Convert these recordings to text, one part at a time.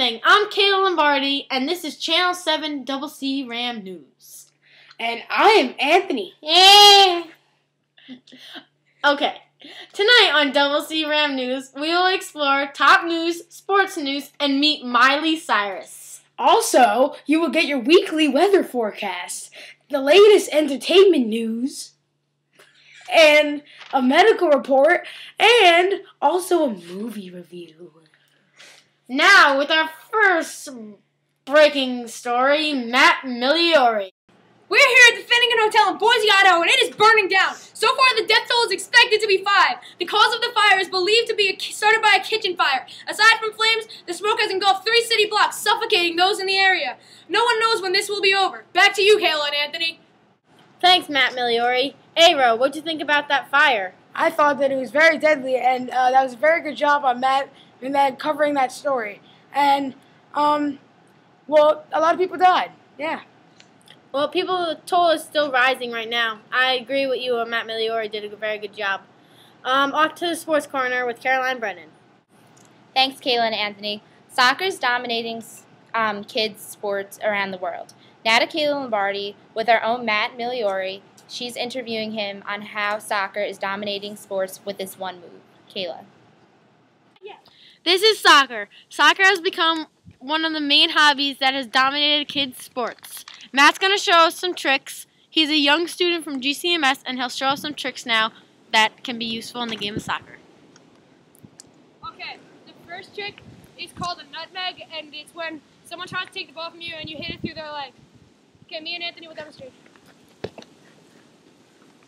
evening. I'm Kayla Lombardi, and this is Channel 7 Double C Ram News. And I am Anthony. Yeah. Okay. Tonight on Double C Ram News, we will explore top news, sports news, and meet Miley Cyrus. Also, you will get your weekly weather forecast, the latest entertainment news, and a medical report, and also a movie review. Now, with our first breaking story, Matt Migliore. We're here at the Finnegan Hotel in Boise, Idaho, and it is burning down. So far, the death toll is expected to be 5. The cause of the fire is believed to be started by a kitchen fire. Aside from flames, the smoke has engulfed 3 city blocks, suffocating those in the area. No one knows when this will be over. Back to you, Kayla and Anthony. Thanks, Matt Migliore. Aro, what'd you think about that fire? I thought that it was very deadly, and that was a very good job on Matt in that covering that story. And, well, a lot of people died. Yeah. Well, people toll is still rising right now. I agree with you. Matt Migliore did a very good job. Off to the sports corner with Caroline Brennan. Thanks, Kayla and Anthony. Soccer is dominating kids' sports around the world. Now to Kayla Lombardi with our own Matt Migliore. She's interviewing him on how soccer is dominating sports with this one move. Kayla. This is soccer. Soccer has become one of the main hobbies that has dominated kids' sports. Matt's going to show us some tricks. He's a young student from GCMS, and he'll show us some tricks now that can be useful in the game of soccer. Okay, the first trick is called a nutmeg, and it's when someone tries to take the ball from you and you hit it through their leg. Okay, me and Anthony will demonstrate.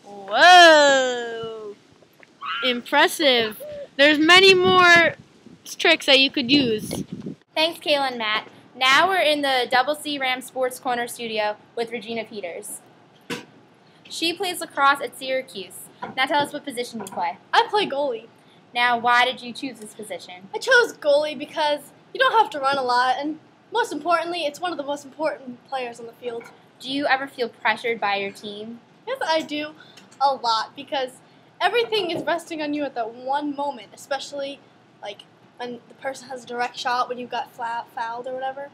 Whoa! Impressive. There's many more tricks that you could use. Thanks, Kayla and Matt. Now we're in the Double C Ram Sports Corner studio with Regina Peters. She plays lacrosse at Syracuse. Now tell us what position you play. I play goalie. Now, why did you choose this position? I chose goalie because you don't have to run a lot, and most importantly, it's one of the most important players on the field. Do you ever feel pressured by your team? Yes, I do a lot because everything is resting on you at that one moment, especially like when the person has a direct shot when you got fouled or whatever.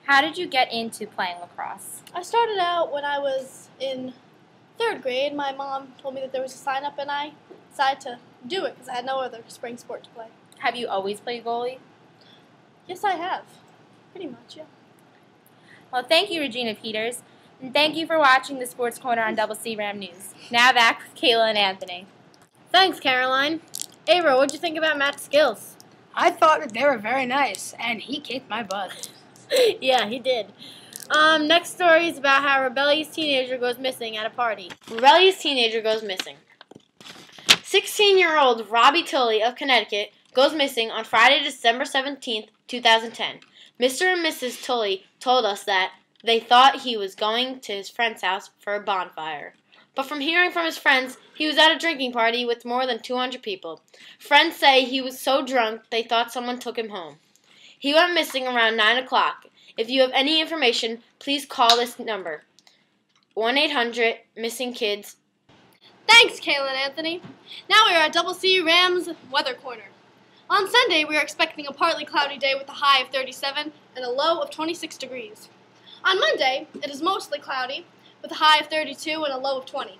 How did you get into playing lacrosse? I started out when I was in 3rd grade. My mom told me that there was a sign up, and I decided to do it because I had no other spring sport to play. Have you always played goalie? Yes, I have. Pretty much, yeah. Well, thank you, Regina Peters, and thank you for watching the Sports Corner on Double C Ram News. Now back with Kayla and Anthony. Thanks, Caroline. Aro, what'd you think about Matt's skills? I thought that they were very nice, and he kicked my butt. Yeah, he did. Next story is about how a rebellious teenager goes missing at a party. Rebellious teenager goes missing. 16-year-old Robbie Tully of Connecticut goes missing on Friday, December 17th, 2010. Mr. and Mrs. Tully told us that they thought he was going to his friend's house for a bonfire. But from hearing from his friends, he was at a drinking party with more than 200 people. Friends say he was so drunk they thought someone took him home. He went missing around 9 o'clock. If you have any information, please call this number, 1-800-MISSING-KIDS. Thanks, Kayla and Anthony. Now we are at Double C Rams Weather Corner. On Sunday, we are expecting a partly cloudy day with a high of 37 and a low of 26 degrees. On Monday, it is mostly cloudy with a high of 32 and a low of 20.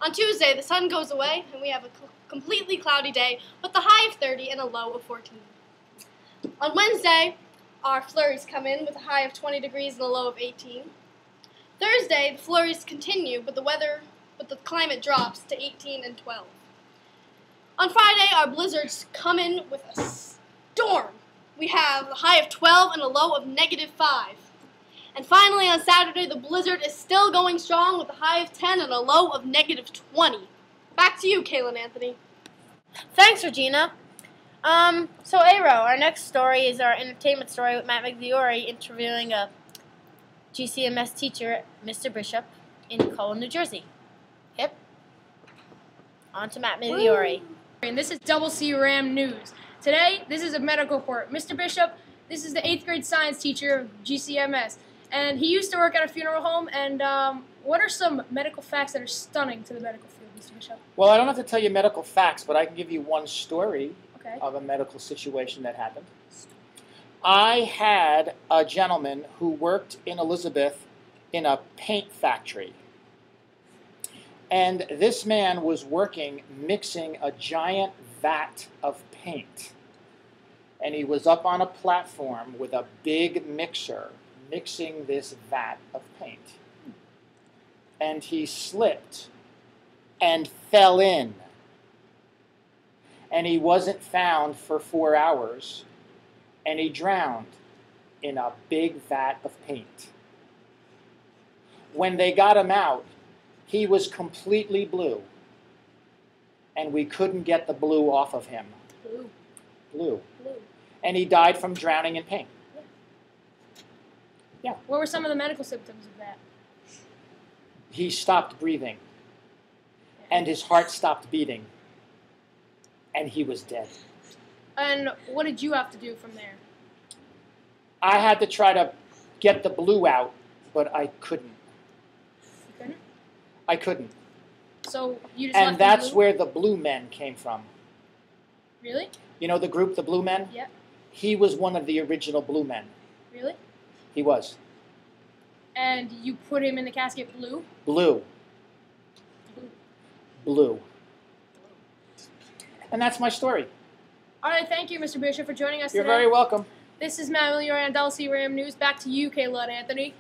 On Tuesday, the sun goes away and we have a completely cloudy day with a high of 30 and a low of 14. On Wednesday, our flurries come in with a high of 20 degrees and a low of 18. Thursday, the flurries continue, but the climate drops to 18 and 12. On Friday, our blizzards come in with a storm. We have a high of 12 and a low of -5. And finally, on Saturday, the blizzard is still going strong with a high of 10 and a low of -20. Back to you, Kayla and Anthony. Thanks, Regina. So Aro, our next story is our entertainment story with Matt Migliore interviewing a GCMS teacher, Mr. Bishop, in Cole, New Jersey. Yep. On to Matt Migliore. And this is Double C Ram News. Today, this is a medical report. Mr. Bishop, this is the 8th grade science teacher of GCMS. And he used to work at a funeral home. And what are some medical facts that are stunning to the medical field, Mr. Bishop? Well, I don't have to tell you medical facts, but I can give you one story Okay. of a medical situation that happened. I had a gentleman who worked in Elizabeth in a paint factory. And this man was working mixing a giant vat of paint. And he was up on a platform with a big mixer mixing this vat of paint. And he slipped and fell in. And he wasn't found for 4 hours. And he drowned in a big vat of paint. When they got him out, he was completely blue. And we couldn't get the blue off of him. Blue. And he died from drowning in paint. Yeah. What were some of the medical symptoms of that? He stopped breathing. And his heart stopped beating. And he was dead. And what did you have to do from there? I had to try to get the blue out, but I couldn't. You couldn't? I couldn't. So you just And left that's the blue? where the Blue Men came from. Really? You know the group, the Blue Men? Yeah. He was one of the original Blue Men. Really? He was. And you put him in the casket blue? Blue. Blue. Blue. And that's my story. All right, thank you, Mr. Bishop, for joining us You're today. very welcome. This is Matt Milliori on Dulcie Ram News. Back to you, Kayla and Anthony.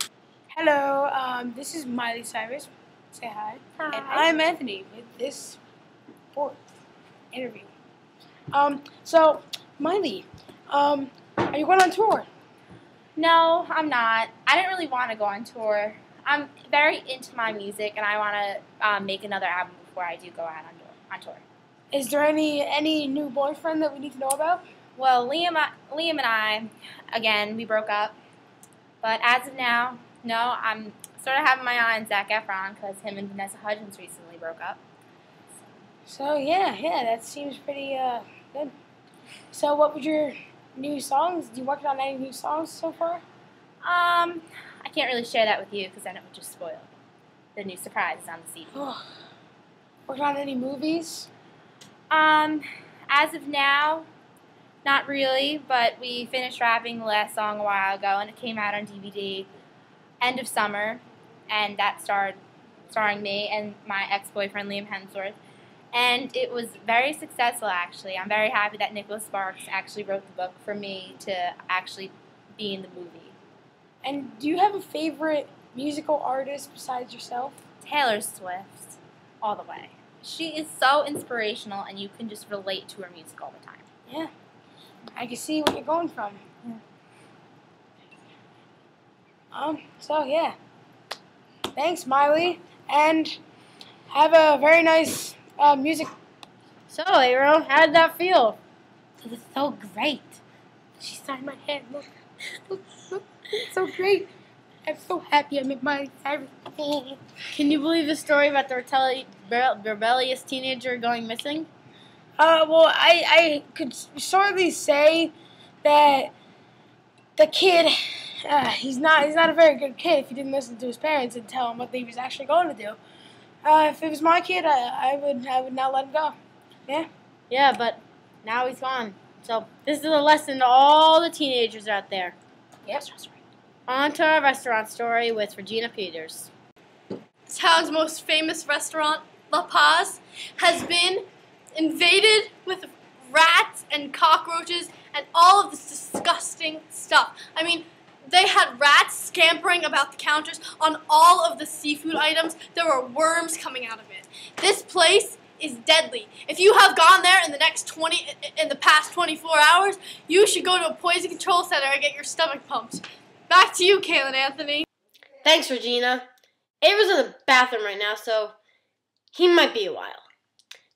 Hello, this is Miley Cyrus. Say hi. Hi. And I'm Anthony with this fourth interview. So, Miley, are you going on tour? No, I'm not. I didn't really want to go on tour. I'm very into my music, and I want to make another album before I do go out on tour. Is there any new boyfriend that we need to know about? Well, Liam and I, again, we broke up. But as of now, no, I'm sort of having my eye on Zac Efron because him and Vanessa Hudgens recently broke up. So, yeah, that seems pretty good. So, what was your new songs? Do you work on any new songs so far? I can't really share that with you because then it would just spoil the new surprises on the CD. Working on any movies? As of now, not really, but we finished wrapping the last song a while ago, and it came out on DVD end of summer, and that starring me and my ex-boyfriend Liam Hemsworth, and it was very successful, actually. I'm very happy that Nicholas Sparks actually wrote the book for me to actually be in the movie. And do you have a favorite musical artist besides yourself? Taylor Swift, all the way. She is so inspirational, and you can just relate to her music all the time. Yeah, I can see where you're going from. Yeah. So yeah. Thanks, Miley, and have a very nice music. So, Aaron, how did that feel? It was so great. She signed my hand. Look, it's so great. I'm so happy I met Miley Cyrus. Can you believe the story about the rebellious teenager going missing? Well, I could sorely say that the kid, he's not a very good kid if he didn't listen to his parents and tell him what he was actually going to do. If it was my kid, I would not let him go. Yeah. Yeah, but now he's gone. So this is a lesson to all the teenagers out there. Yep. On to our restaurant story with Regina Peters. Town's most famous restaurant, La Paz, has been invaded with rats and cockroaches and all of this disgusting stuff. I mean, they had rats scampering about the counters on all of the seafood items. There were worms coming out of it. This place is deadly. If you have gone there in the past 24 hours, you should go to a poison control center and get your stomach pumped. Back to you, Kayla and Anthony. Thanks, Regina. Ava's in the bathroom right now, so he might be a while.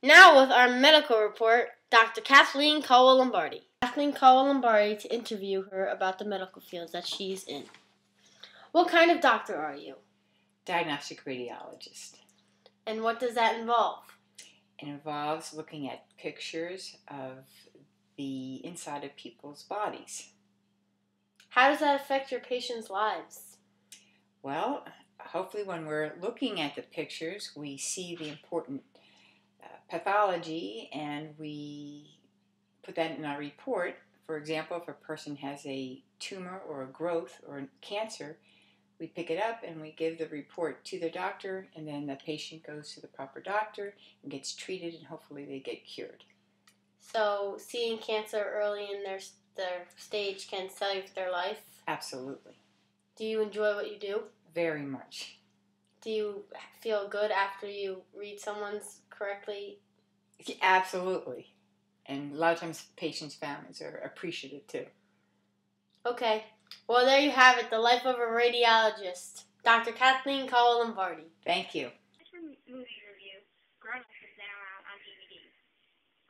Now with our medical report, Dr. Kathleen Caldwell-Lombardi. Kathleen Caldwell-Lombardi to interview her about the medical fields that she's in. What kind of doctor are you? Diagnostic radiologist. And what does that involve? It involves looking at pictures of the inside of people's bodies. How does that affect your patients' lives? Well, hopefully when we're looking at the pictures, we see the important pathology and we put that in our report For example, if a person has a tumor or a growth or a cancer, we pick it up and we give the report to the doctor, and then the patient goes to the proper doctor and gets treated, and hopefully they get cured. So seeing cancer early in their stage can save their life? Absolutely. Do you enjoy what you do? Very much. Do you feel good after you read someone's correctly? Absolutely. And a lot of times patients' families are appreciative too. Okay. Well, there you have it, the life of a radiologist. Dr. Kathleen Cowell-Lombardi. Thank you. As for movie review, Grown Ups is now out on DVD.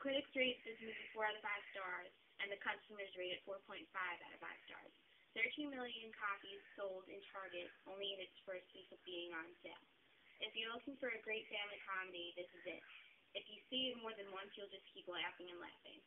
Critics rate this movie 4 out of 5 stars, and the customers rate it 4.5 out of 5 stars. 13 million copies sold in Target only in its first week of being on sale. If you're looking for a great family comedy, this is it. If you see it more than once, you'll just keep laughing and laughing.